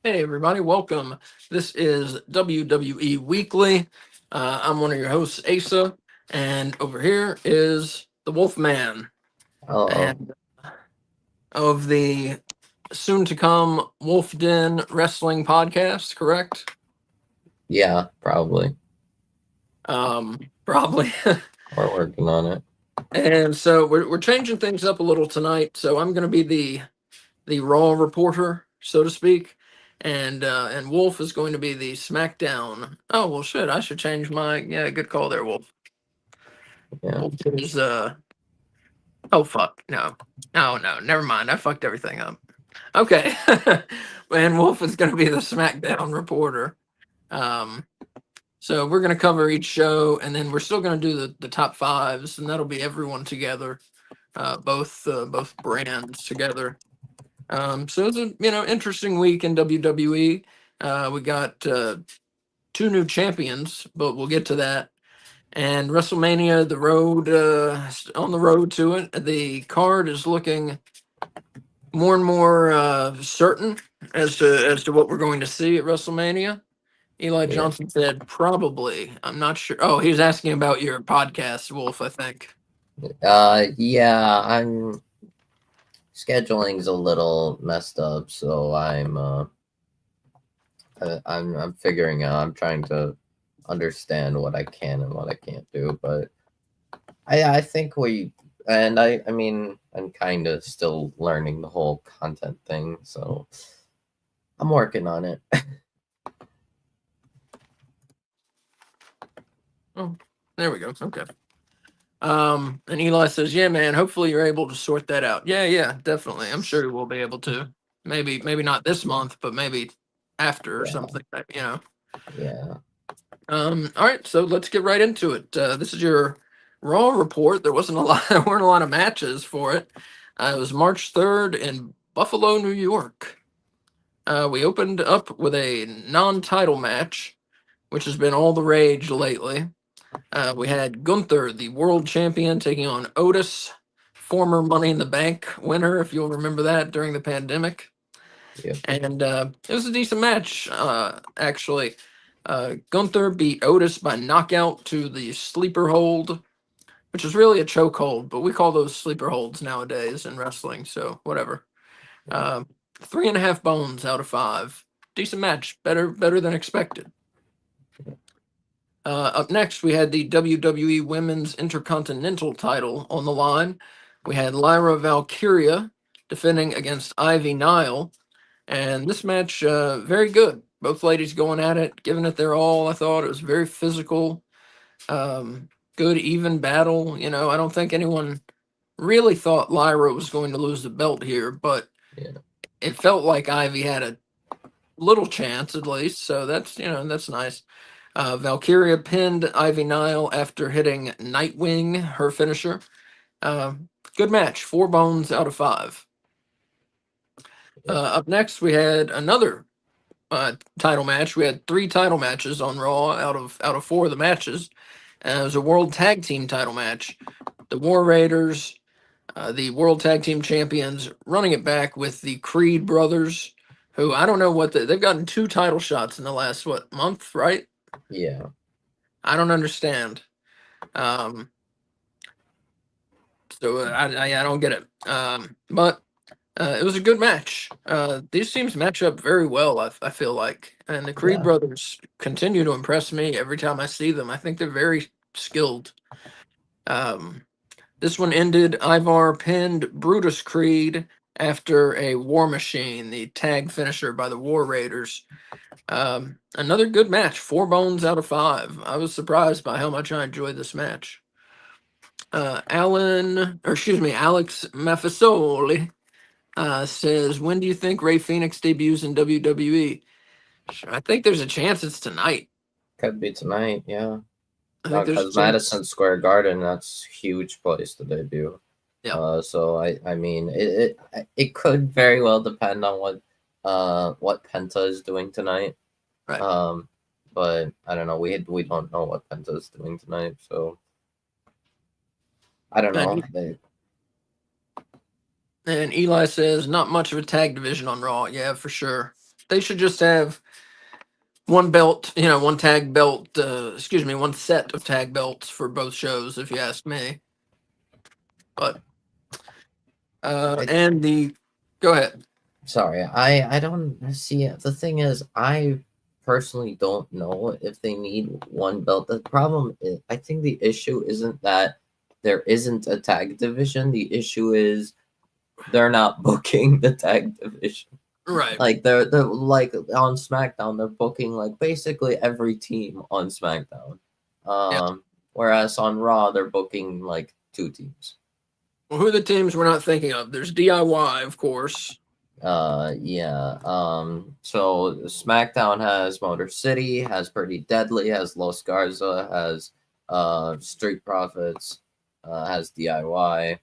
Hey everybody, welcome. This is WWE Weekly. I'm one of your hosts, Asa, and over here is the Wolfman, Hello. and of the soon-to-come Wolf Den Wrestling podcast. Correct? Yeah, probably. Probably. We're working on it. And so we're changing things up a little tonight. So I'm going to be the Raw reporter, so to speak, and Wolf is going to be the SmackDown. Oh well, shit! I should change my Good call there, Wolf. Yeah. Wolf is oh fuck no, never mind. I fucked everything up. Okay, and Wolf is going to be the SmackDown reporter. Um, so we're going to cover each show, and then we're still going to do the top fives, and that'll be everyone together, both brands together. So it's a interesting week in WWE. We got two new champions, but we'll get to that. And WrestleMania, the road on the road to it. The card is looking more and more certain as to what we're going to see at WrestleMania. Eli Yeah. Johnson said probably. I'm not sure. Oh, he was asking about your podcast, Wolf. I think. Yeah, I'm scheduling's a little messed up, so I'm figuring out. I'm trying to understand what I can and what I can't do, but I think I mean I'm kind of still learning the whole content thing, so I'm working on it. Oh, there we go. Okay. And Eli says, "Yeah, man. Hopefully, you're able to sort that out." Yeah, definitely. I'm sure we'll be able to. Maybe not this month, but maybe after or Yeah. something. Yeah. All right. So let's get right into it. This is your Raw report. There wasn't a lot. There weren't a lot of matches for it. It was March 3rd in Buffalo, New York. We opened up with a non-title match, which has been all the rage lately. We had Gunther, the world champion, taking on Otis, former Money in the Bank winner, if you'll remember that during the pandemic. Yep. And it was a decent match, actually. Gunther beat Otis by knockout to the sleeper hold, which is really a choke hold, but we call those sleeper holds nowadays in wrestling, so whatever. Uh, 3.5 bones out of 5. Decent match, better than expected. Up next, we had the WWE Women's Intercontinental title on the line. We had Lyra Valkyria defending against Ivy Nile, and this match very good. Both ladies going at it, giving it their all. I thought it was very physical, good even battle. I don't think anyone really thought Lyra was going to lose the belt here, but Yeah. it felt like Ivy had a little chance at least. So that's nice. Valkyria pinned Ivy Nile after hitting Nightwing, her finisher. Uh, Good match, 4 bones out of 5. Yep. Up next, we had another title match. We had 3 title matches on Raw out of 4 of the matches. It was a World Tag Team title match. The War Raiders, the World Tag Team champions, running it back with the Creed brothers, who I don't know they've gotten 2 title shots in the last month, right? Yeah. I don't understand. Um, so I don't get it. But it was a good match. These teams match up very well. I feel like, and the Creed Yeah. brothers continue to impress me every time I see them. I think they're very skilled. Um, this one ended. Ivar pinned Brutus Creed after a War Machine, the tag finisher by the War Raiders. Another good match. 4 bones out of 5. I was surprised by how much I enjoyed this match. Alex Mafisoli says, when do you think Ray Phoenix debuts in WWE? I think there's a chance it's tonight. Could be tonight. Yeah. I think there's a Because chance. Madison Square Garden, that's a huge place to debut. Yeah, So I mean it could very well depend on what Penta is doing tonight. right. Um, but I don't know. We don't know what Penta is doing tonight, so I don't know. And, and Eli says, not much of a tag division on Raw. Yeah, for sure. they should just have one belt, one tag belt. One set of tag belts for both shows, if you ask me. But and the go ahead. Sorry, I don't see it. The thing is, I personally don't know if they need one belt. The problem is, I think the issue isn't that there isn't a tag division. The issue is they're not booking the tag division. Right. Like they're like on SmackDown, they're booking like basically every team on SmackDown. Yeah. Whereas on Raw, they're booking like 2 teams. Well, who are the teams we're not thinking of? There's DIY, of course. Yeah. So SmackDown has Motor City, has Pretty Deadly, has Los Garza, has Street Profits, has DIY.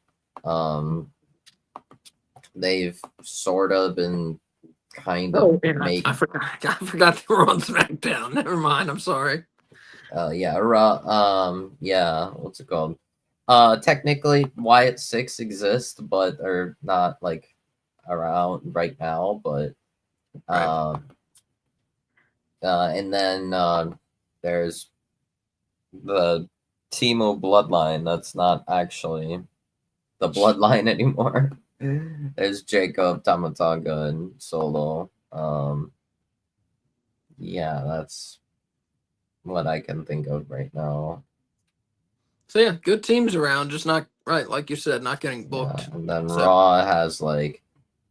They've sort of been kind of making. I forgot they were on SmackDown. Never mind. I'm sorry. Yeah, yeah, what's it called? Technically Wyatt 6 exists, but they're not like around right now, but Right. and then there's the Timo bloodline that's not actually the bloodline anymore. There's Jacob, Tamatanga, and Solo. Yeah, that's what I can think of right now. So yeah, good teams around, just not right, like you said, not getting booked. Yeah, and then So, Raw has like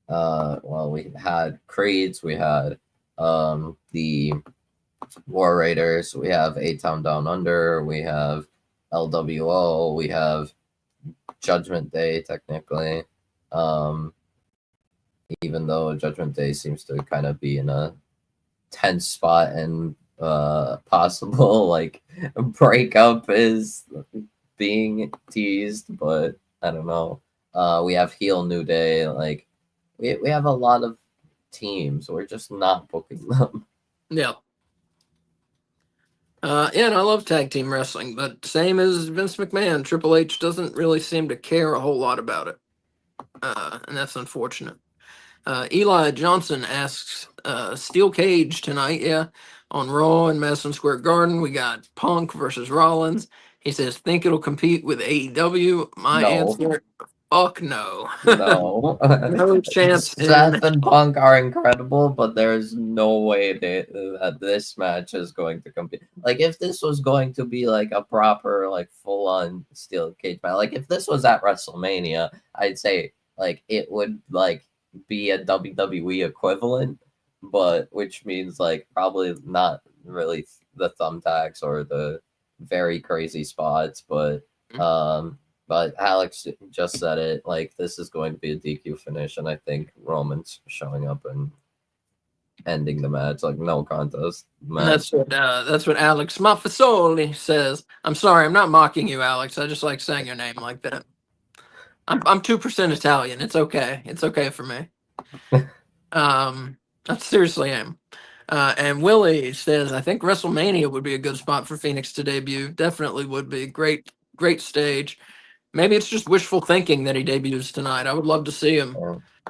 well, we had Creeds, we had the War Raiders, we have A-Town Down Under, we have LWO, we have Judgment Day technically. Even though Judgment Day seems to kind of be in a tense spot and possible like breakup is being teased, but I don't know. We have Heel New Day, like we have a lot of teams. We're just not booking them. yeah. Yeah, and I love tag team wrestling, but same as Vince McMahon, Triple H doesn't really seem to care a whole lot about it. And that's unfortunate. Eli Johnson asks, Steel Cage tonight, yeah, on Raw in Madison Square Garden. We got Punk versus Rollins. He says, think it'll compete with AEW? My No. answer, fuck no. No. No chance. Seth and Punk are incredible, but there's no way that this match is going to compete. Like, if this was going to be like a proper, like, full on steel cage match, like, if this was at WrestleMania, I'd say, like, it would, like, be a WWE equivalent, but which means, like, probably not really the thumbtacks or the very crazy spots, but, but Alex just said it, like, this is going to be a DQ finish, and I think Roman's showing up and ending the match, like, no contest match. That's what Alex Maffasoli says. I'm sorry, I'm not mocking you, Alex. I just like saying your name like that. I'm 2% Italian. It's okay. It's okay for me. I seriously am. And Willie says, I think WrestleMania would be a good spot for Phoenix to debut. Definitely would be. Great stage. Maybe it's just wishful thinking that he debuts tonight. I would love to see him.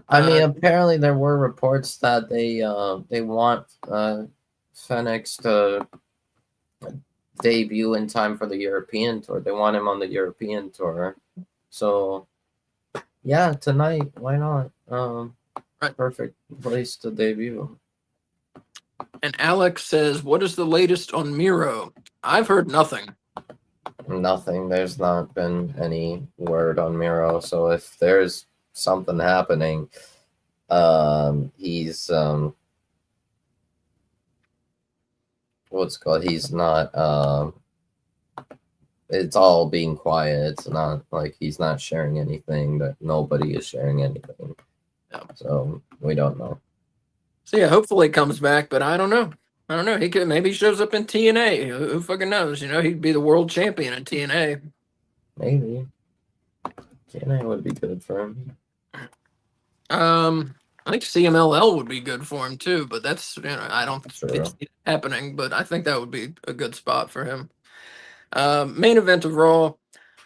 I mean, apparently there were reports that they want Phoenix to debut in time for the European tour. They want him on the European tour. So yeah, tonight, why not? Right. Perfect place to debut. And Alex says, what is the latest on Miro? I've heard nothing. Nothing. There's not been any word on Miro. So if there's something happening, he's what's it called? He's not it's all being quiet. It's not like he's not sharing anything, that nobody is sharing anything. Yeah. So we don't know. So yeah, hopefully he comes back, but I don't know. He could, maybe he shows up in TNA. Who fucking knows? You know, he'd be the world champion in TNA. Maybe. TNA would be good for him. I think CMLL would be good for him too, but that's, I don't Sure. think it's happening, but I think that would be a good spot for him. Main event of Raw,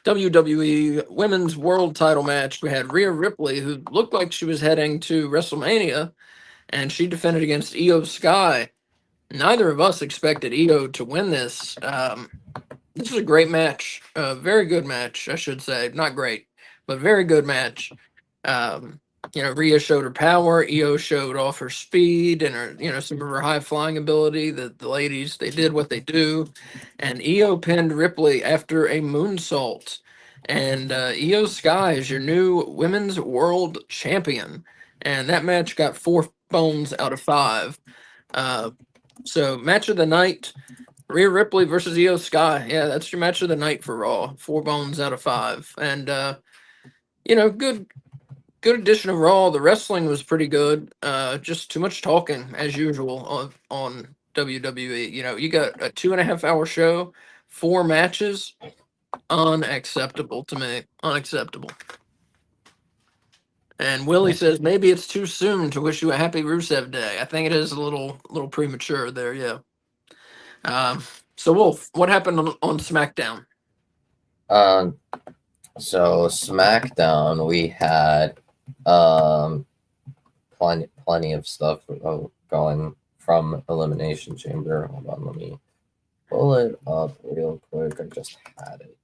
WWE Women's World Title match. We had Rhea Ripley, who looked like she was heading to WrestleMania, and she defended against Io Sky. Neither of us expected Io to win this. This was a great match, a very good match, I should say. Not great, but very good match. Um, Rhea showed her power. Io showed off her speed and her, some of her high flying ability. The ladies, they did what they do, and Io pinned Ripley after a moonsault. And Io Sky is your new women's world champion, and that match got 4 bones out of 5. Uh, so match of the night. Rhea Ripley versus Io Sky. Yeah, that's your match of the night for Raw. 4 bones out of 5. And good addition of Raw. The wrestling was pretty good. Just too much talking as usual on WWE. You got a 2.5 hour show, 4 matches. Unacceptable to me. Unacceptable. And Willie says maybe it's too soon to wish you a happy Rusev Day. I think it is a little premature there. Yeah. So Wolf, what happened on SmackDown? Um, so SmackDown, we had plenty of stuff going from Elimination Chamber. Hold on, let me pull it up real quick. I just had it.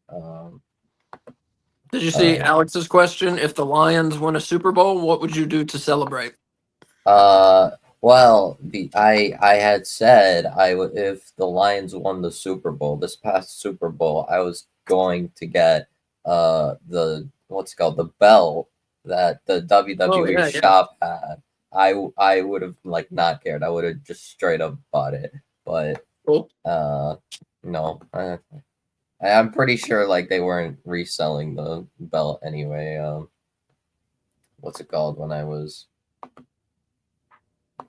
Did you see Alex's question? If the Lions win a Super Bowl, what would you do to celebrate? Well, I had said I would, if the Lions won the Super Bowl, this past Super Bowl, I was going to get the what's it called, the belt that the WWE shop had. I would have like not cared. I would have just straight up bought it. But cool. No, I'm pretty sure like they weren't reselling the belt anyway. What's it called when I was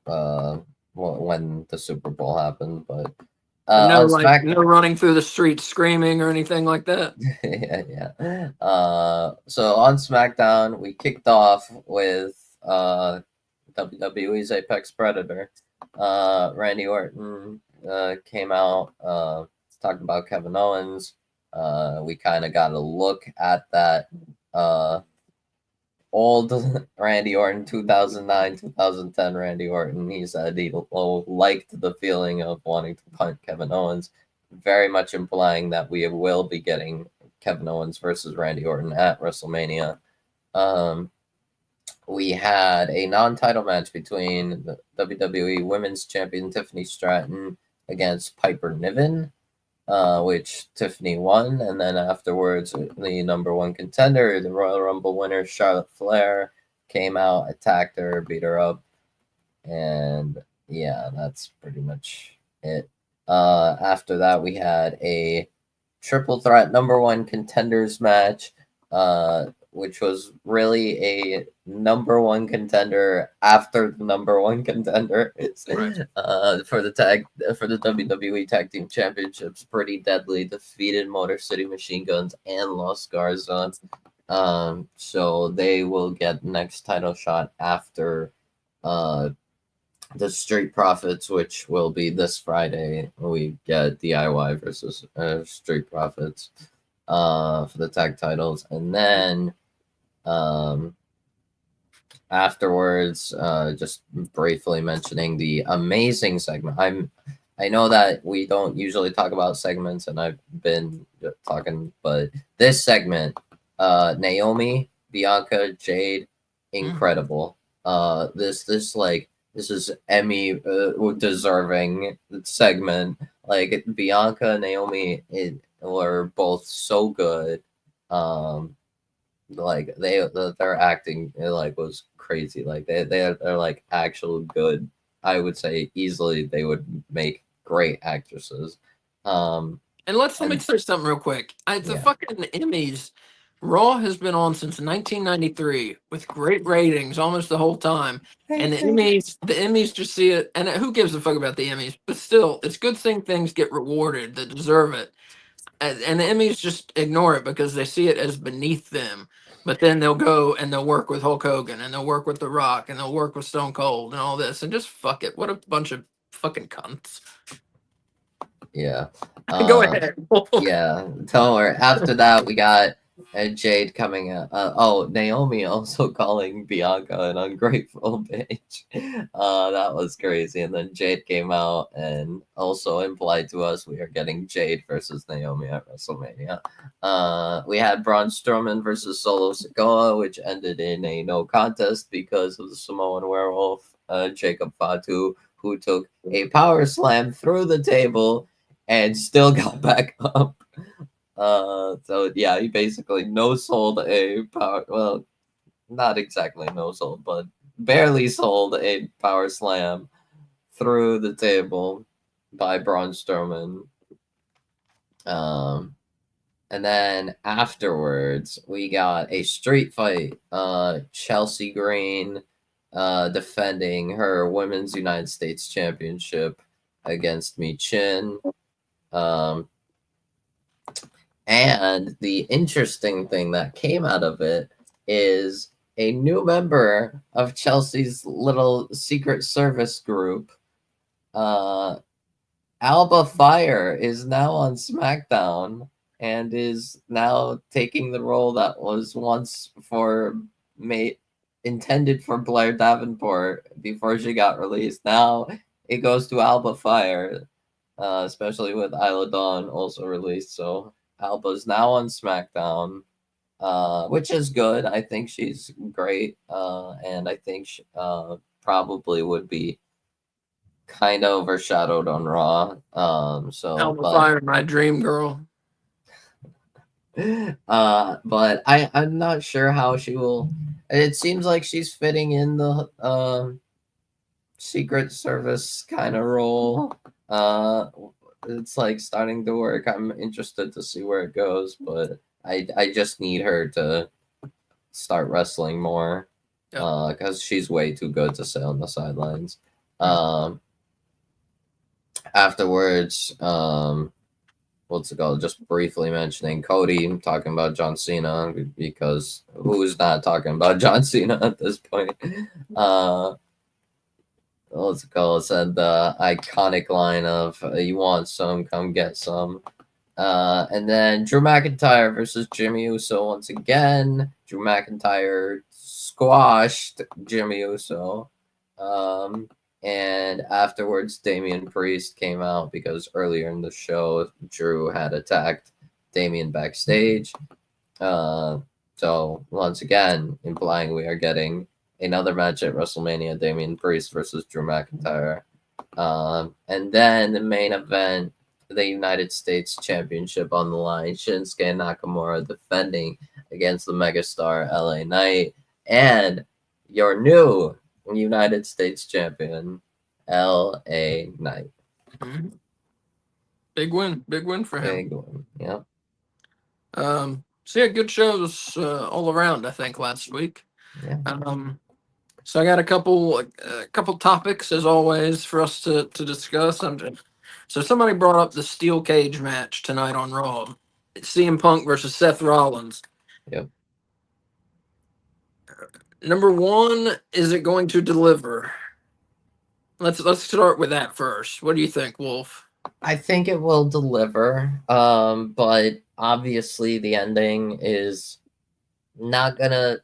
when the Super Bowl happened, but no running through the streets screaming or anything like that. yeah. So on SmackDown, we kicked off with WWE's Apex Predator. Randy Orton came out, talked about Kevin Owens. We kind of got a look at that old Randy Orton, 2009, 2010 Randy Orton. He said he liked the feeling of wanting to punt Kevin Owens, very much implying that we will be getting Kevin Owens versus Randy Orton at WrestleMania. We had a non-title match between the WWE Women's Champion Tiffany Stratton against Piper Niven, which Tiffany won, and then afterwards the number one contender, the Royal Rumble winner Charlotte Flair, came out, attacked her, beat her up, and yeah, that's pretty much it. After that, we had a triple threat number one contenders match, which was really a number one contender after the number one contender. For the WWE Tag Team Championships. Pretty Deadly defeated Motor City Machine Guns and Los Garza. So they will get next title shot after the Street Profits, which will be this Friday. We get DIY versus Street Profits for the tag titles, and then afterwards, just briefly mentioning the amazing segment. I know that we don't usually talk about segments, and I've been talking, but this segment, Naomi, Bianca, Jade, incredible. This is Emmy deserving segment. Like Bianca and Naomi were both so good. Like their acting was crazy. Like they're like actual good. I would say easily they would make great actresses. And let me say something real quick. The fucking Emmys. Raw has been on since 1993 with great ratings almost the whole time. And the Emmys just see it. And who gives a fuck about the Emmys? But still, it's good seeing things get rewarded that deserve it. And the Emmys just ignore it because they see it as beneath them. But then they'll go and they'll work with Hulk Hogan and they'll work with The Rock and they'll work with Stone Cold and all this and just fuck it. What a bunch of fucking cunts. Yeah. Go ahead. Yeah. Don't worry. After that, we got And Jade coming out. Naomi also calling Bianca an ungrateful bitch. That was crazy. And then Jade came out and also implied to us we are getting Jade versus Naomi at WrestleMania. We had Braun Strowman versus Solo Sikoa, which ended in a no contest because of the Samoan werewolf, Jacob Fatu, who took a power slam through the table and still got back up. So yeah, he basically no sold a power. Well, not exactly no sold, but barely sold a power slam through the table by Braun Strowman. Um, and then afterwards, we got a street fight. Chelsea Green, defending her Women's United States Championship against Mi Chin. Um, And the interesting thing that came out of it is a new member of Chelsea's little secret service group. Uh, Alba Fire is now on SmackDown and is now taking the role that was once intended for Blair Davenport before she got released. Now it goes to Alba Fire, especially with Isla Dawn also released. So Alba's now on SmackDown, which is good. I think she's great, and I think probably would be kind of overshadowed on Raw. Alba Fire, my dream girl. But I'm not sure how she will. It seems like she's fitting in the Secret Service kind of role. It's like starting to work. I'm interested to see where it goes, but I just need her to start wrestling more, because she's way too good to sit on the sidelines. Afterwards, what's it called? Just briefly mentioning Cody talking about John Cena, because who's not talking about John Cena at this point? What's it called? Said the iconic line of "You want some? Come get some." And then Drew McIntyre versus Jimmy Uso once again. Drew McIntyre squashed Jimmy Uso. And afterwards, Damian Priest came out because earlier in the show, Drew had attacked Damian backstage. So once again, implying we are getting another match at WrestleMania, Damian Priest versus Drew McIntyre. And then the main event, the United States Championship on the line, Shinsuke Nakamura defending against the megastar LA Knight, and your new United States champion, LA Knight. Mm-hmm. Big win for him. Big win, yeah. So yeah, good shows all around, I think, last week. Yeah. So I got a couple topics as always for us to discuss. So somebody brought up the steel cage match tonight on Raw. CM Punk versus Seth Rollins. Yep. Number one, is it going to deliver? Let's start with that first. What do you think, Wolf? I think it will deliver, but obviously the ending is not gonna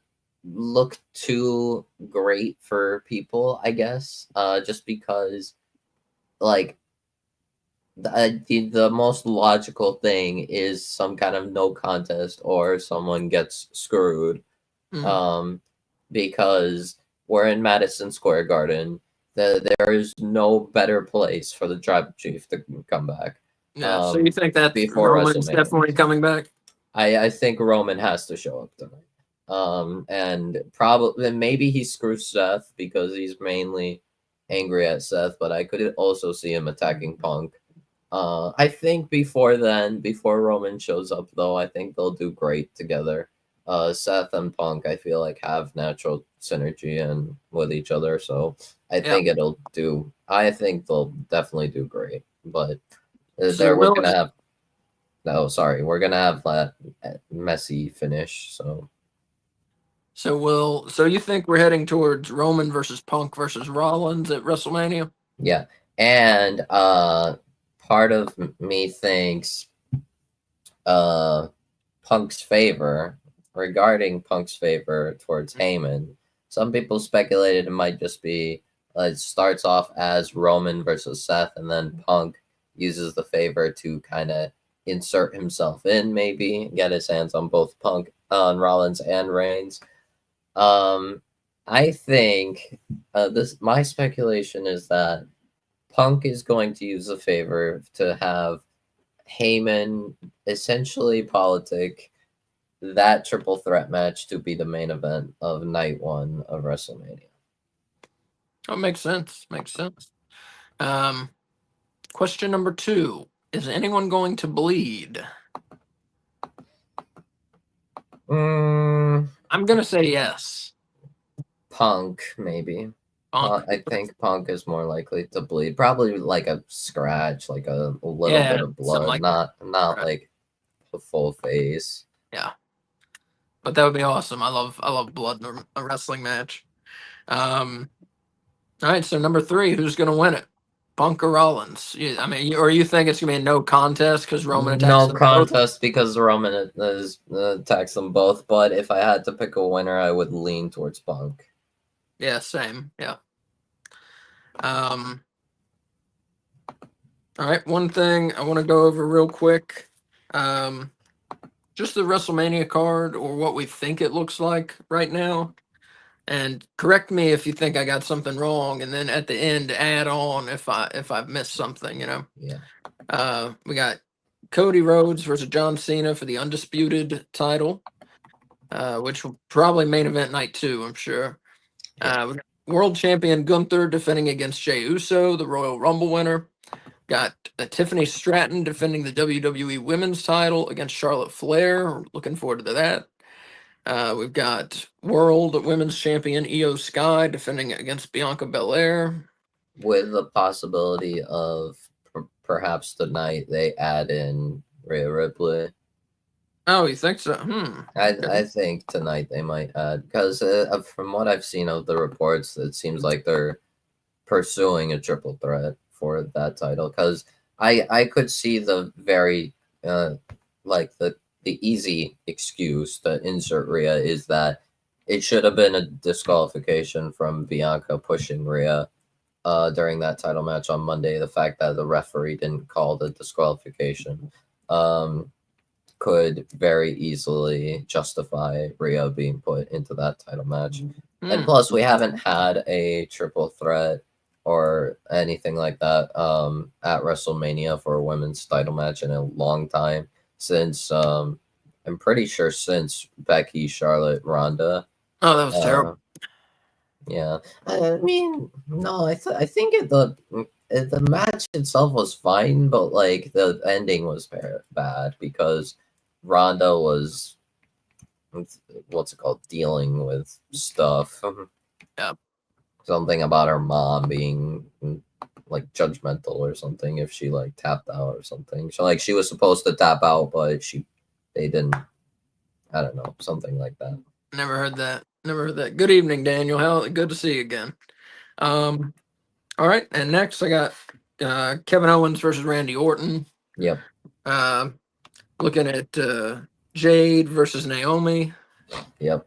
look too great for people, I guess, just because, like, the most logical thing is some kind of no contest or someone gets screwed, because we're in Madison Square Garden. There is no better place for the tribal chief to come back. Yeah, so you think that before Roman's WrestleMania. definitely coming back? I think Roman has to show up tonight. And probably maybe he screws Seth because he's mainly angry at Seth, but I could also see him attacking Punk. I think before Roman shows up, though, I think they'll do great together. Seth and Punk, I feel like, have natural synergy and with each other, so I think they'll definitely do great. But we're gonna have that messy finish. So you think we're heading towards Roman versus Punk versus Rollins at WrestleMania? Yeah, and part of me thinks Punk's favor, regarding Punk's favor towards Heyman, some people speculated it might just be it starts off as Roman versus Seth, and then Punk uses the favor to kind of insert himself in, maybe get his hands on both Punk, on Rollins and Reigns. I think my speculation is that Punk is going to use the favor to have Heyman essentially politic that triple threat match to be the main event of night 1 of WrestleMania. Oh, makes sense. Makes sense. Question number 2. Is anyone going to bleed? I'm going to say yes. Punk, maybe. Punk. I think Punk is more likely to bleed. Probably like a scratch, like a little bit of blood, like not right. like the full face. Yeah, but that would be awesome. I love blood in a wrestling match. All right, so number 3, who's going to win it? Punk or Rollins? I mean, or you think it's going to be a no contest because Roman attacks No them contest both? because Roman attacks them both. But if I had to pick a winner, I would lean towards Punk. Yeah, same. Yeah. All right, one thing I want to go over real quick. Just the WrestleMania card, or what we think it looks like right now. And correct me if you think I got something wrong, and then at the end add on if I've missed something, Yeah. We got Cody Rhodes versus John Cena for the undisputed title, which will probably main event night 2, I'm sure. Yeah. We got world champion Gunther defending against Jey Uso, the Royal Rumble winner. Got Tiffany Stratton defending the WWE Women's title against Charlotte Flair. Looking forward to that. We've got World Women's Champion Io Sky defending against Bianca Belair. With the possibility of perhaps tonight they add in Rhea Ripley. Oh, you think so? I think tonight they might add, because from what I've seen of the reports, it seems like they're pursuing a triple threat for that title. Because I could see the very like the easy excuse to insert Rhea is that it should have been a disqualification from Bianca pushing Rhea during that title match on Monday. The fact that the referee didn't call the disqualification could very easily justify Rhea being put into that title match. And plus, we haven't had a triple threat or anything like that at WrestleMania for a women's title match in a long time, since I'm pretty sure since Becky, Charlotte, Ronda. Oh, that was terrible. Yeah, I mean, no, I think the match itself was fine, but like the ending was bad because Ronda was what's it called, dealing with stuff. Yeah. Something about her mom being like judgmental or something if she like tapped out or something. So like she was supposed to tap out, but they didn't. I don't know, something like that. Never heard that. Never heard that. Good evening, Daniel. Good to see you again. All right, and next I got Kevin Owens versus Randy Orton. Yep. Looking at Jade versus Naomi. Yep.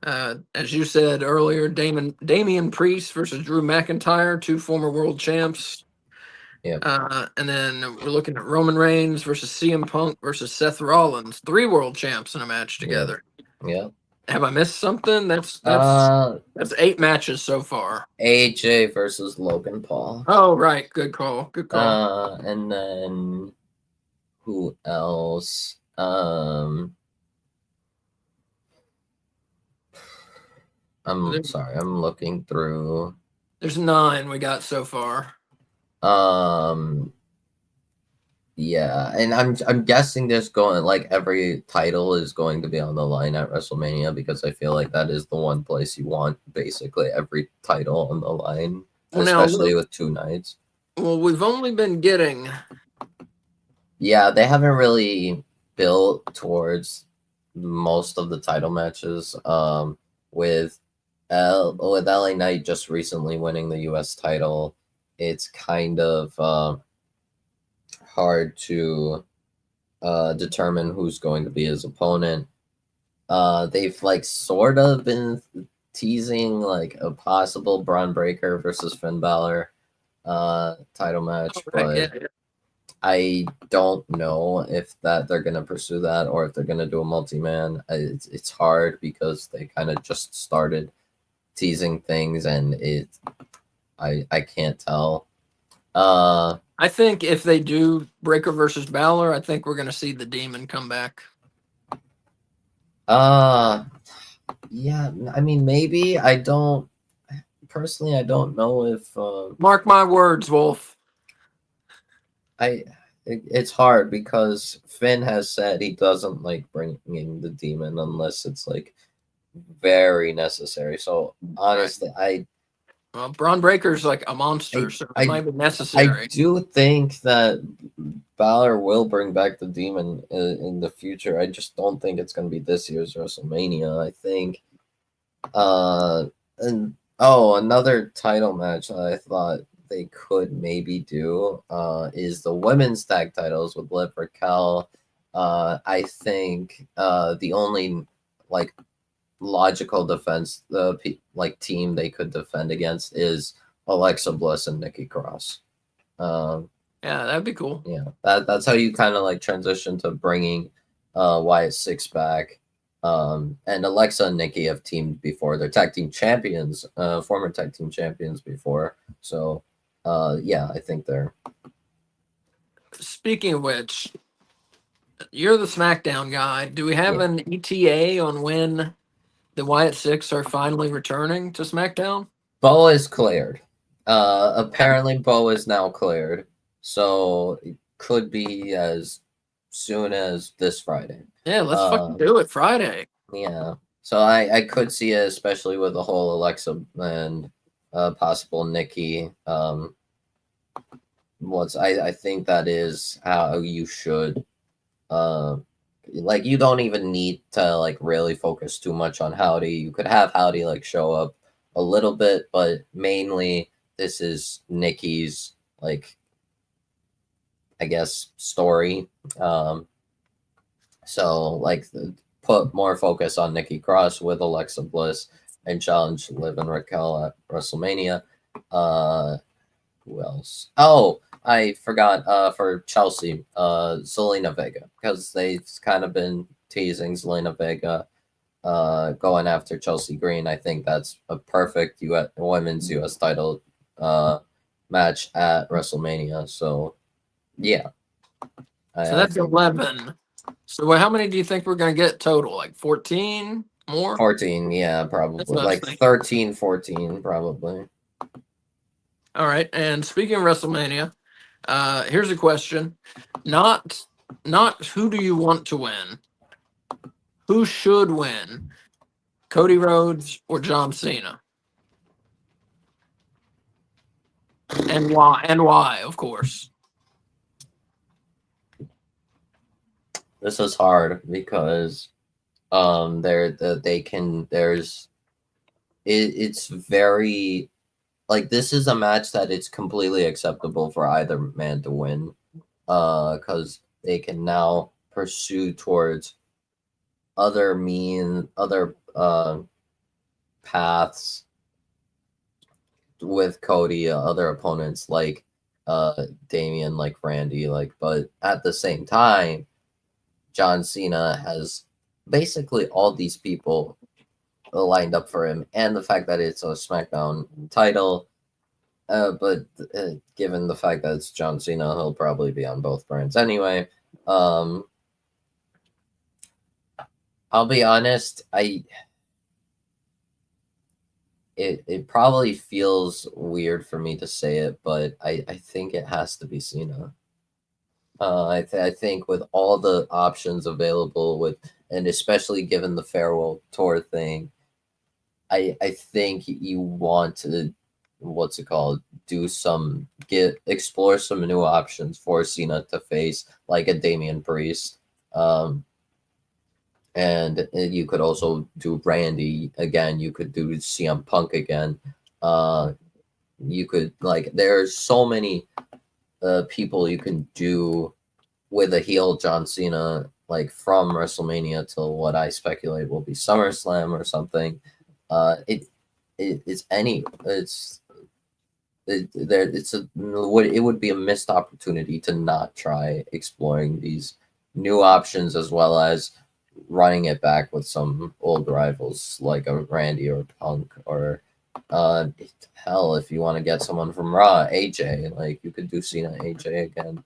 As you said earlier, Damian Priest versus Drew McIntyre, 2 former world champs. Yep. And then we're looking at Roman Reigns versus CM Punk versus Seth Rollins, 3 world champs in a match together. Yep. Have I missed something? That's 8 matches so far. AJ versus Logan Paul. Oh, right. Good call. Good call. And then who else? I'm sorry, I'm looking through. There's 9 we got so far. Yeah, and I'm guessing there's going like every title is going to be on the line at WrestleMania, because I feel like that is the one place you want basically every title on the line, especially with 2 nights. Well, we've only been getting. Yeah, they haven't really built towards most of the title matches. With LA Knight just recently winning the U.S. title, it's kind of hard to determine who's going to be his opponent. They've like sort of been teasing like a possible Braun Breaker versus Finn Balor title match, but I don't know if that they're gonna pursue that or if they're gonna do a multi-man. It's hard because they kind of just started teasing things, and I can't tell. I think if they do Breaker versus Balor, I think we're going to see the Demon come back. Yeah, I mean, maybe. I don't personally. I don't know if. Mark my words, Wolf. It's hard because Finn has said he doesn't like bringing the Demon unless it's like very necessary. So honestly, Well, Braun Breaker's like a monster, so it might be necessary. I do think that Balor will bring back the Demon in the future. I just don't think it's going to be this year's WrestleMania. I think, and another title match that I thought they could maybe do is the women's tag titles with Liv Raquel. I think the only like logical defense team they could defend against is Alexa Bliss and Nikki Cross. Yeah, that'd be cool. Yeah, that's how you kind of like transition to bringing Wyatt Six back. And Alexa and Nikki have teamed before. They're tag team champions, former tag team champions before. So yeah, I think they're. Speaking of which, you're the SmackDown guy. Do we have an ETA on when the Wyatt Six are finally returning to SmackDown? Bo is cleared. Apparently, Bo is now cleared. So it could be as soon as this Friday. Yeah, let's fucking do it Friday. Yeah. So I could see it, especially with the whole Alexa and possible Nikki. I think that is how you should like you don't even need to like really focus too much on Howdy. You could have Howdy like show up a little bit, but mainly this is Nikki's like I guess story. So like put more focus on Nikki Cross with Alexa Bliss and challenge Liv and Raquel at WrestleMania. Who else? Oh, I forgot for Chelsea, Zelina Vega, because they've kind of been teasing Zelina Vega going after Chelsea Green. I think that's a perfect women's US title match at WrestleMania. So yeah. So that's 11. So how many do you think we're going to get total? Like 14 more? 14, yeah, probably. Like 13, 14, probably. All right. And speaking of WrestleMania, here's a question. Not who do you want to win? Who should win? Cody Rhodes or John Cena? And why? And why, of course. This is hard because it's very like this is a match that it's completely acceptable for either man to win because they can now pursue towards other paths with Cody, other opponents like Damian, like Randy, but at the same time John Cena has basically all these people lined up for him, and the fact that it's a SmackDown title. But given the fact that it's John Cena, he'll probably be on both brands anyway. I'll be honest, it probably feels weird for me to say it, but I think it has to be Cena. I think with all the options available and especially given the farewell tour thing, I think you want to explore some new options for Cena to face, like a Damian Priest. And you could also do Randy again. You could do CM Punk again. You could there's so many people you can do with a heel John Cena, like from WrestleMania till what I speculate will be SummerSlam or something. It's any it's there it would be a missed opportunity to not try exploring these new options as well as running it back with some old rivals like a Randy or Punk or uh hell if you want to get someone from Raw, AJ, like you could do Cena AJ again.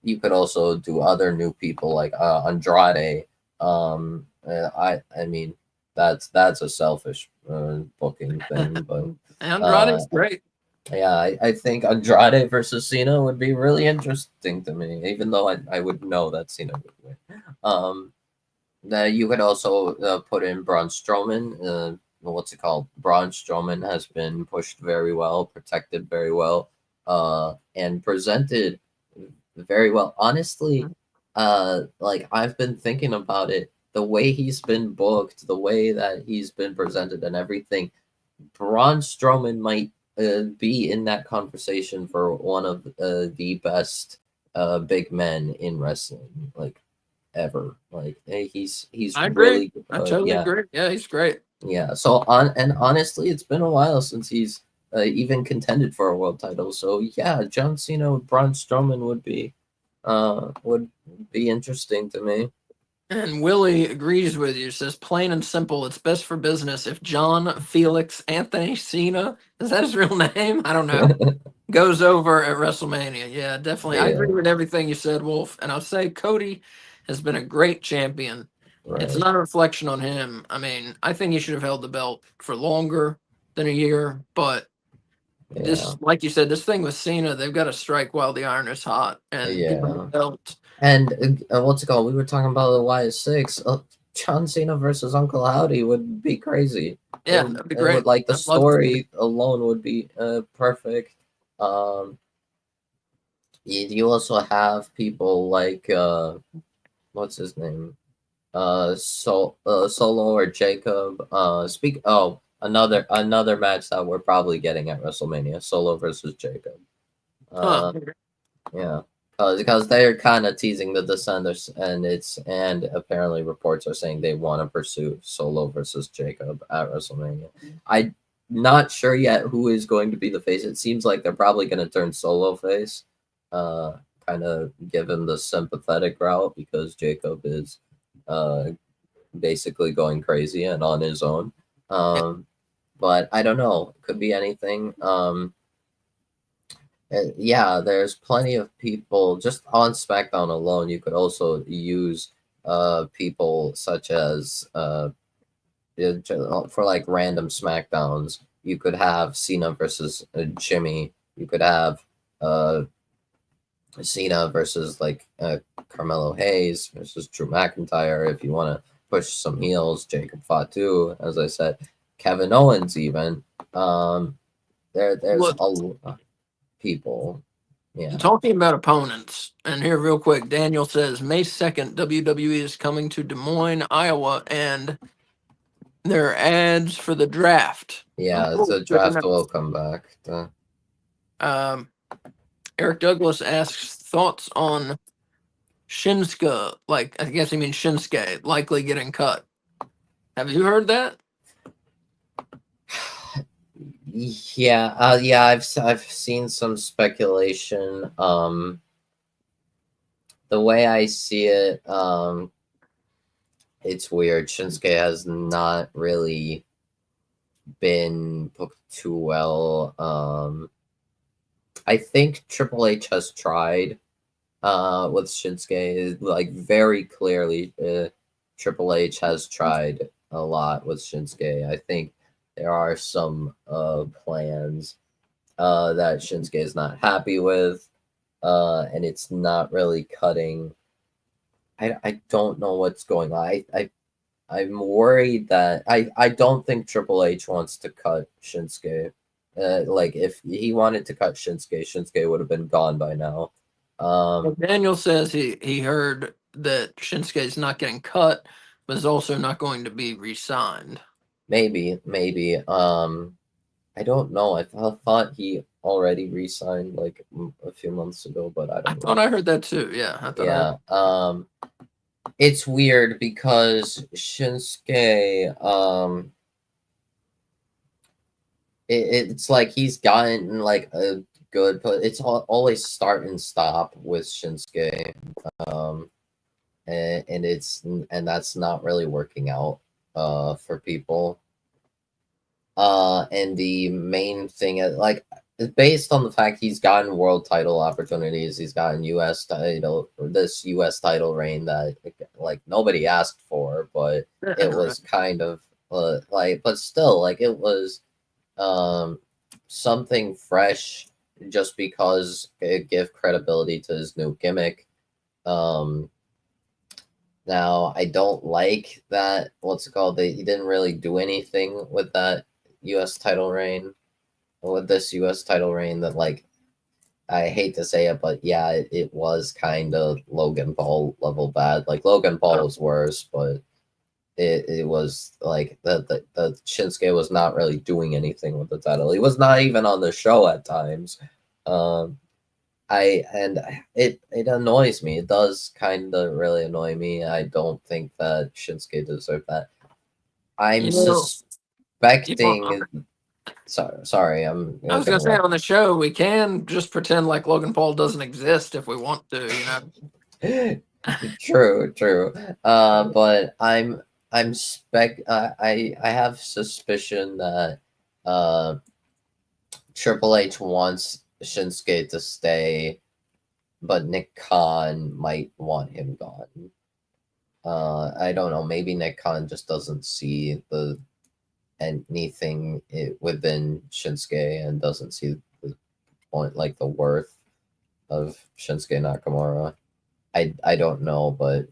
You could also do other new people like Andrade. I mean that's a selfish booking thing, but uh Andrade's great. yeah, I think Andrade versus Cena would be really interesting to me, even though I would know that Cena would win. That you could also put in Braun Strowman. What's it called? Braun Strowman has been pushed very well, protected very well, and presented very well. Honestly, like I've been thinking about it, the way he's been booked, the way that he's been presented, and everything. Braun Strowman might be in that conversation for one of the best big men in wrestling, like ever. Like he's I agree. really I totally yeah, agree. Yeah, he's great. yeah. So on and honestly, it's been a while since he's even contended for a world title. So yeah, John Cena with Braun Strowman would be interesting to me. And Willie agrees with you. Says plain and simple, it's best for business if John Felix Anthony Cena, is that his real name? I don't know. Goes over at WrestleMania. Yeah, definitely. I Yeah, agree with everything you said, Wolf. And I'll say Cody has been a great champion. It's right. not a reflection on him. I mean, I think he should have held the belt for longer than a year, but Yeah, this, like you said, this thing with Cena, they've got to strike while the iron is hot and give him the yeah. belt. And what's it called? We were talking about the YS6. John Cena versus Uncle Howdy would be crazy. Yeah, that'd be It would great. like the I'd love to see it. story alone would be perfect. Um, you also have people like what's his name? Solo or Jacob. Another match that we're probably getting at WrestleMania. Solo versus Jacob. Huh. Uh, yeah, because they're kind of teasing the Descenders, and apparently reports are saying they want to pursue Solo versus Jacob at WrestleMania. I'm not sure yet who is going to be the face. It seems like they're probably going to turn Solo face, uh, kind of give him the sympathetic route because Jacob is, uh, basically going crazy and on his own. Yeah. But I don't know. Could be anything. Yeah, there's plenty of people just on SmackDown alone. You could also use people such as for like random SmackDowns. You could have Cena versus Jimmy. You could have uh Cena versus like Carmelo Hayes versus Drew McIntyre. If you want to push some heels, Jacob Fatu, as I said, Kevin Owens even. Um, there's Look, people. Yeah. talking about opponents, and here real quick, Daniel says May 2nd, WWE is coming to Des Moines, Iowa, and there are ads for the draft. Oh, Yeah, cool. the Good to draft know. will come back. Um, Eric Douglas asks thoughts on Shinsuke, like I guess he means Shinsuke, likely getting cut. Have you heard that? Yeah, I've seen some speculation. The way I see it, it's weird. Shinsuke has not really been booked too well. I think Triple H has tried with Shinsuke. Like very clearly, Triple H has tried a lot with Shinsuke. I think there are some plans that Shinsuke is not happy with, and it's not really cutting. I don't know what's going on. I'm worried that I don't think Triple H wants to cut Shinsuke. Like if he wanted to cut Shinsuke, Shinsuke would have been gone by now. Well, Um, Daniel says he heard that Shinsuke is not getting cut, but is also not going to be re-signed. maybe. I don't know. I thought he already re-signed like a few months ago, but I I don't thought know. I heard that too. Yeah, I thought I heard. Yeah. It's weird because Shinsuke, it's like he's gotten like a good, but it's always start and stop with Shinsuke, um, and that's not really working out for people. And the main thing is like based on the fact he's gotten world title opportunities, he's gotten U.S. title, this U.S. title reign that like nobody asked for, but it Right. was kind of like, but still like it was um something fresh just because it give credibility to his new gimmick. Um, Now I don't like that. What's it called? He didn't really do anything with that U.S. title reign. With this U.S. title reign, that like I hate to say it, but yeah, it was kind of Logan Paul level bad. Like Logan Paul Oh, was worse, but it was like the Shinsuke was not really doing anything with the title. He was not even on the show at times. Um, it annoys me. It does kind of really annoy me. I don't think that Shinsuke deserved that. I'm you know, suspecting. Sorry, I'm I was gonna gonna say let. on the show we can just pretend like Logan Paul doesn't exist if we want to. True, true. But I'm spec. I have suspicion that uh Triple H wants Shinsuke to stay, but Nick Khan might want him gone. I don't know. Maybe Nick Khan just doesn't see the anything within Shinsuke and doesn't see the point, like the worth of Shinsuke Nakamura. I don't know, but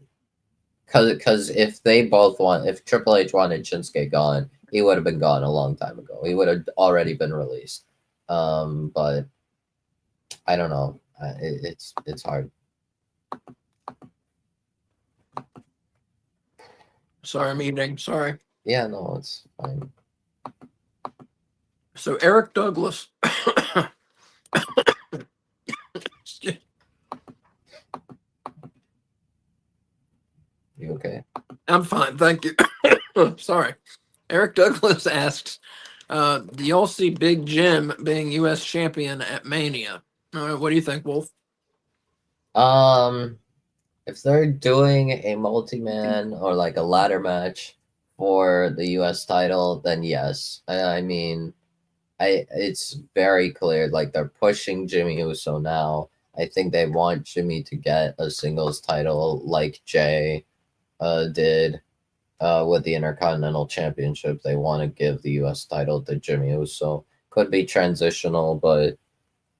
because if they both want, if Triple H wanted Shinsuke gone, he would have been gone a long time ago. He would have already been released. But I don't know. It's hard. Sorry, I'm eating. Sorry. Yeah, no, it's fine. So Eric Douglas. You okay? I'm fine, thank you. Sorry. Eric Douglas asks, do y'all see Big Jim being U.S. champion at Mania? What do you think, Wolf? Um, if they're doing a multi-man or like a ladder match for the U.S. title, then yes. I mean, it's very clear like they're pushing Jimmy Uso now. I think they want Jimmy to get a singles title like Jay did with the Intercontinental Championship. They want to give the U.S. title to Jimmy Uso. Could be transitional, but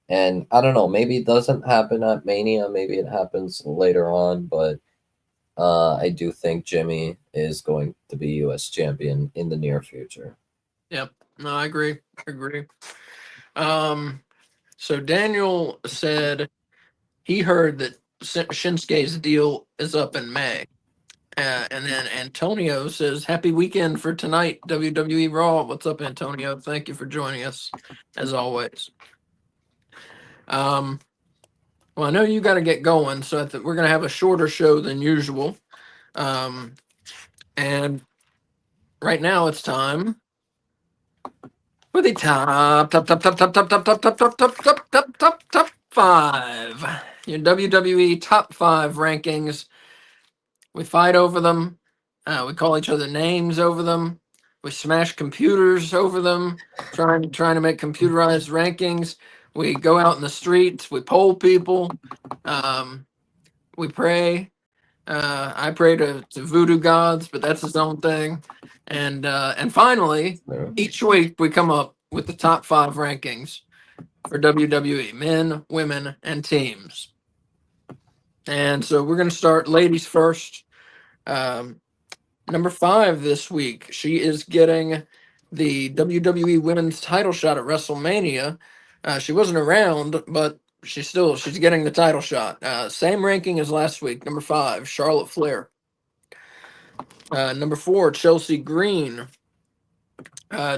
and I don't know. Maybe it doesn't happen at Mania. Maybe it happens later on, but I do think Jimmy is going to be U.S. champion in the near future. Yep. No, I agree. Agree. Um, so Daniel said he heard that Shinsuke's deal is up in May. And then Antonio says, "Happy weekend for tonight, WWE Raw." What's up, Antonio? Thank you for joining us, as always. Um, well, I know you got to get going, so I think we're going to have a shorter show than usual. And right now it's time for the top five. Your WWE top five rankings. We fight over them. We call each other names over them. We smash computers over them, trying to make computerized rankings. We go out in the streets. We poll people. Um, we pray. I pray to voodoo gods, but that's his own thing. And finally, each week we come up with the top five rankings for WWE men, women, and teams. And so we're going to start ladies first. Um, Number five this week, she is getting the WWE Women's Title shot at WrestleMania. She wasn't around, but she's getting the title shot. Same ranking as last week. Number five, Charlotte Flair. Number four, Chelsea Green.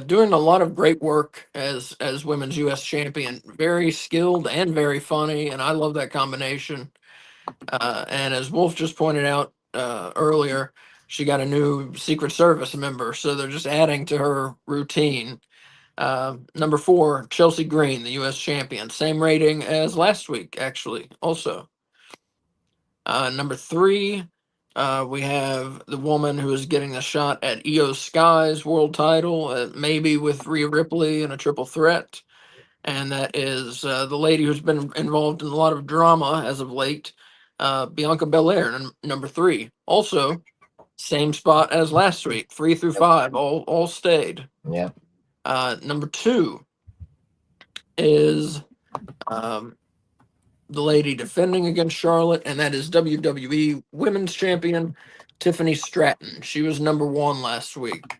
Doing a lot of great work as women's U.S. champion. Very skilled and very funny, and I love that combination. And as Wolf just pointed out earlier, she got a new Secret Service member, so they're just adding to her routine. Number 4, Chelsea Green, the U.S. champion. Same rating as last week, actually, also. Number 3, we have the woman who is getting a shot at Io Sky's world title, maybe with Rhea Ripley in a triple threat. And that is the lady who's been involved in a lot of drama as of late, Bianca Belair, number 3. Also, same spot as last week, 3 through 5, all stayed. Yeah. Number 2 is the lady defending against Charlotte, and that is WWE Women's Champion Tiffany Stratton. She was number 1 last week,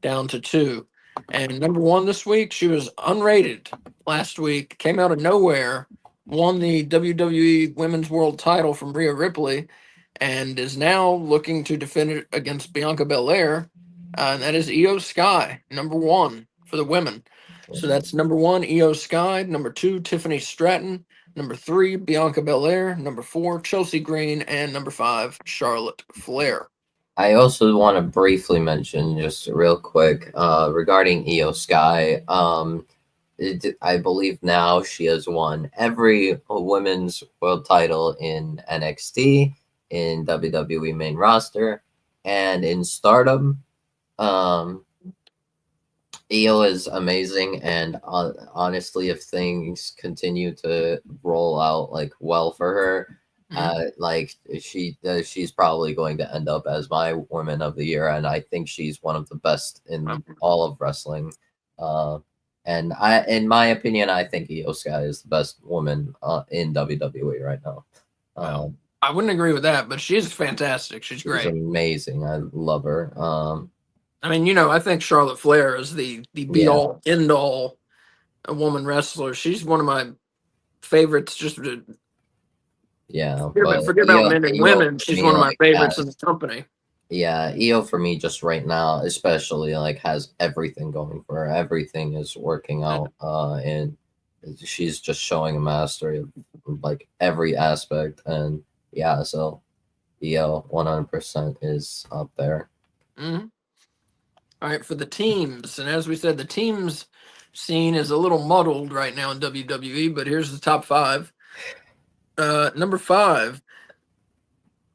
down to 2. And number 1 this week, she was unrated last week, came out of nowhere, won the WWE Women's World title from Rhea Ripley, and is now looking to defend it against Bianca Belair. And that is Io Sky, number 1 for the women. So that's number 1, Io Sky. Number 2, Tiffany Stratton. Number 3, Bianca Belair. Number 4, Chelsea Green. And number 5, Charlotte Flair. I also want to briefly mention, just real quick, regarding Io Sky. I believe now she has won every women's world title in NXT, in WWE main roster, and in Stardom. Io is amazing, and honestly, if things continue to roll out like well for her, like she's probably going to end up as my Woman of the Year, and I think she's one of the best in all of wrestling. And in my opinion, I think Io Sky is the best woman in WWE right now. I wouldn't agree with that, but she's fantastic. She's great. She's amazing. I love her. I mean, I think Charlotte Flair is the be all end all a woman wrestler. She's one of my favorites. Just forget about men and women. She's one of my favorites in the company. Yeah, Io for me just right now, especially like has everything going for her. Everything is working out, and she's just showing a mastery of like every aspect. And yeah, so Io 100% is up there. Mm-hmm. All right, for the teams, and as we said, the teams scene is a little muddled right now in WWE, but here's the top 5. Number 5,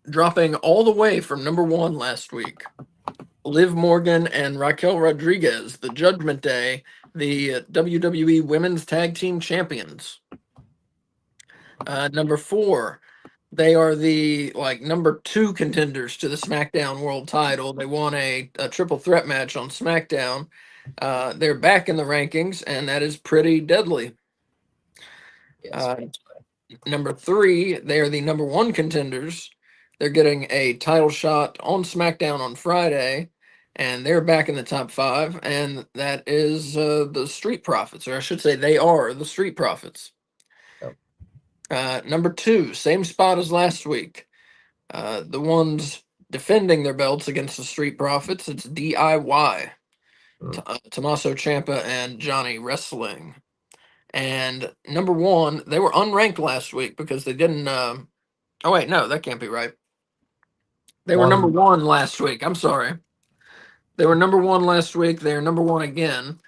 dropping all the way from number 1 last week, Liv Morgan and Raquel Rodriguez, the Judgment Day, the WWE Women's Tag Team Champions. Number 4, they are the number 2 contenders to the SmackDown World Title. They won a triple threat match on SmackDown. They're back in the rankings, and that is Pretty Deadly. Number 3, they are the number 1 contenders. They're getting a title shot on SmackDown on Friday, and they're back in the top 5, and that is the Street Profits, or I should say they are the Street Profits. Number 2, same spot as last week. The ones defending their belts against the Street Profits, it's DIY. Tommaso Ciampa and Johnny Wrestling. And number 1, they were unranked last week because they didn't. Oh, wait, no, that can't be right. They were number 1 last week. I'm sorry. They were number 1 last week. They are number 1 again.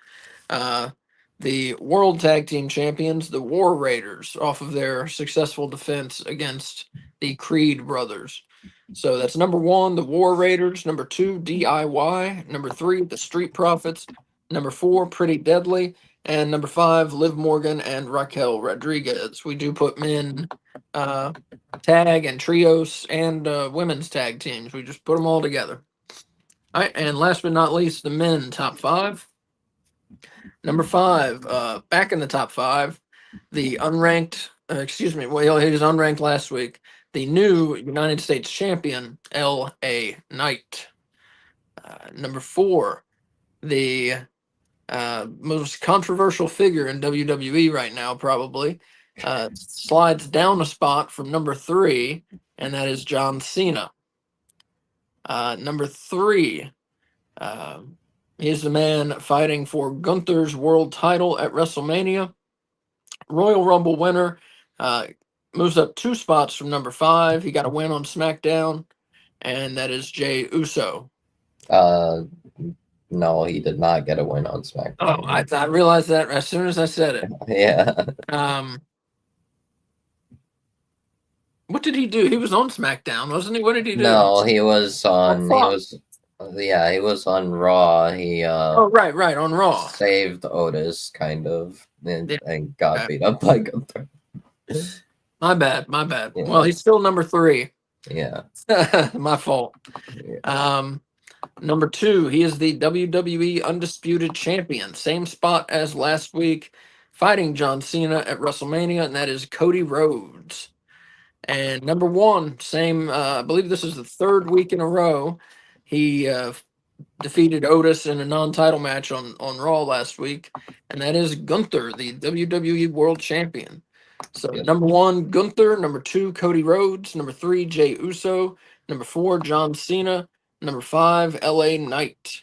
The World Tag Team Champions, the War Raiders, off of their successful defense against the Creed brothers. So that's number 1, the War Raiders. Number 2, DIY. Number 3, the Street Profits. Number 4, Pretty Deadly. And number 5, Liv Morgan and Raquel Rodriguez. We do put men tag and trios and women's tag teams. We just put them all together. All right, and last but not least, the men top 5. Number 5, back in the top 5, the unranked, he was unranked last week, the new United States champion, L.A. Knight. Number 4, the most controversial figure in WWE right now, probably, slides down a spot from number 3, and that is John Cena. Number 3, He's the man fighting for Gunther's world title at WrestleMania. Royal Rumble winner. Moves up 2 spots from number 5. He got a win on SmackDown, and that is Jey Uso. Uh, no, he did not get a win on Oh, SmackDown. I realized that as soon as I said it. Yeah. What did he do? He was on SmackDown, wasn't he? What did he do? No, he was on. He fuck. was. Yeah, he was on Raw. He Oh, right, on Raw. saved Otis, kind of, and, Yeah. and got Okay. beat up by Gunther. My bad. Yeah. Well, he's still number 3. Yeah. My fault. Yeah. Number 2, he is the WWE Undisputed Champion. Same spot as last week, fighting John Cena at WrestleMania, and that is Cody Rhodes. And number 1, same, I believe this is the 3rd week in a row. He defeated Otis in a non-title match on Raw last week, and that is Gunther, the WWE World Champion. So Yep. number 1, Gunther. Number 2, Cody Rhodes. Number 3, Jey Uso. Number 4, John Cena. Number 5, LA Knight.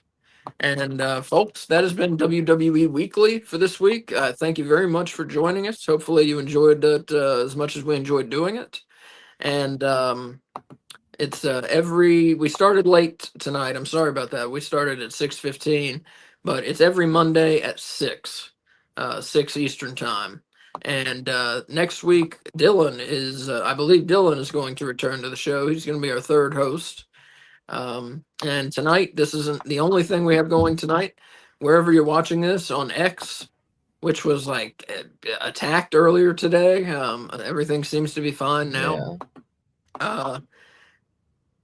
And folks, that has been WWE Weekly for this week. Thank you very much for joining us. Hopefully you enjoyed it as much as we enjoyed doing it. And it's we started late tonight. I'm sorry about that. We started at 6:15, but it's every Monday at 6 Eastern time. And next week, Dylan is, I believe Dylan is going to return to the show. He's going to be our 3rd host. And tonight, this isn't the only thing we have going tonight. Wherever you're watching this on X, which was like attacked earlier today, everything seems to be fine now. Yeah.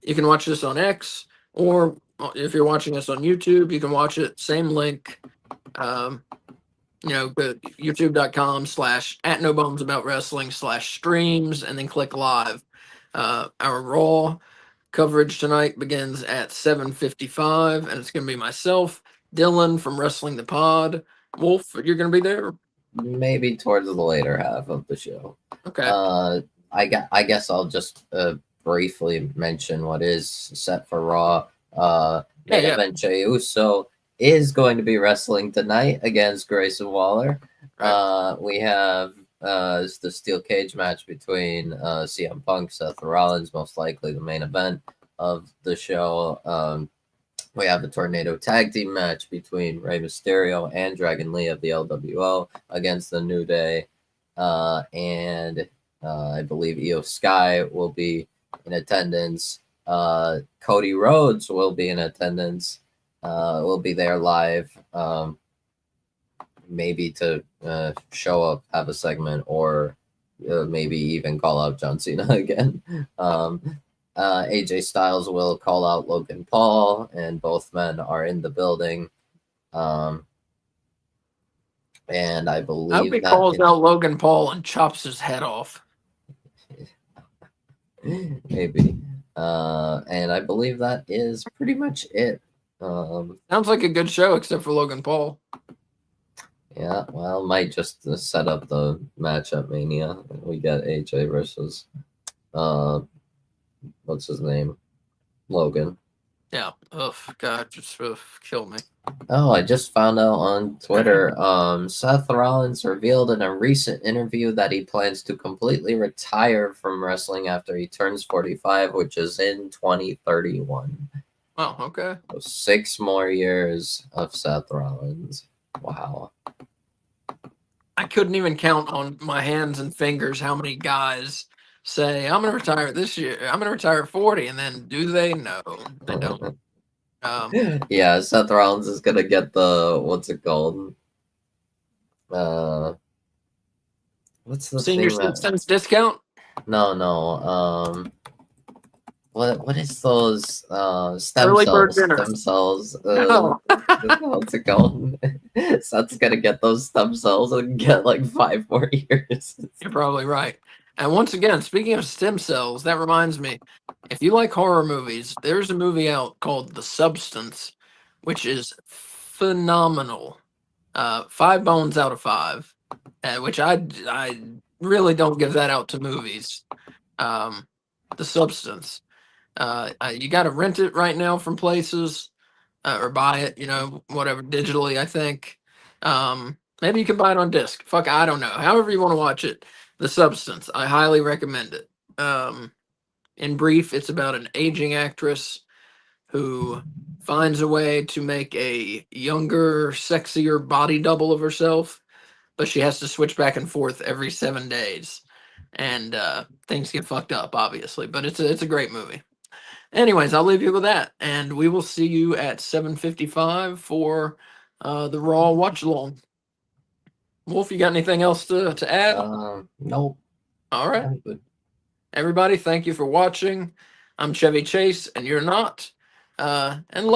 You can watch this on X, or if you're watching us on YouTube, you can watch it. Same link. youtube.com/@nobonesaboutwrestling/streams, and then click live. Our Raw coverage tonight begins at 7:55, and it's going to be myself, Dylan from Wrestling the Pod. Wolf, you're going to be there? Maybe towards the later half of the show. Okay. I guess I'll just briefly mention what is set for Raw. Main event Jey Uso is going to be wrestling tonight against Grayson Waller. Right. We have the steel cage match between CM Punk, Seth Rollins, most likely the main event of the show. We have a tornado tag team match between Rey Mysterio and Dragon Lee of the LWO against the New Day. And I believe Io Sky will be in attendance. Cody Rhodes will be in attendance. Will be there live. Maybe to show up, have a segment, or maybe even call out John Cena again. AJ Styles will call out Logan Paul, and both men are in the building. And I believe I hope he calls out Logan Paul and chops his head off. Maybe. And I believe that is pretty much it. Sounds like a good show, except for Logan Paul. Yeah, well, might just set up the match at Mania. We get AJ versus what's his name? Logan. Yeah. Oh God, just kill me. Oh, I just found out on Twitter. Seth Rollins revealed in a recent interview that he plans to completely retire from wrestling after he turns 45, which is in 2031. Oh, okay. So 6 more years of Seth Rollins. Wow. I couldn't even count on my hands and fingers how many guys say, I'm going to retire this year. I'm going to retire at 40. And then do they? No, they don't. Yeah, Seth Rollins is going to get the, what's it called? What's the senior citizens discount? No. What is those stem Early cells? Bird Stem cells. No. What's it called? Seth's gonna get those stem cells and get like 5 more years. You're probably right. And once again, speaking of stem cells, that reminds me, if you like horror movies, there's a movie out called The Substance, which is phenomenal. 5 bones out of 5, which I really don't give that out to movies. The Substance. You got to rent it right now from places. or buy it, whatever, digitally, I think. Maybe you can buy it on disc. Fuck, I don't know. However you want to watch it. The Substance, I highly recommend it. In brief, it's about an aging actress who finds a way to make a younger, sexier body double of herself, but she has to switch back and forth every 7 days. And things get fucked up, obviously, but it's a great movie. Anyways, I'll leave you with that, and we will see you at 7:55 for the Raw watch along. Wolf, you got anything else to add? Nope. All right. I'm good. Everybody, thank you for watching. I'm Chevy Chase, and you're not. And love you.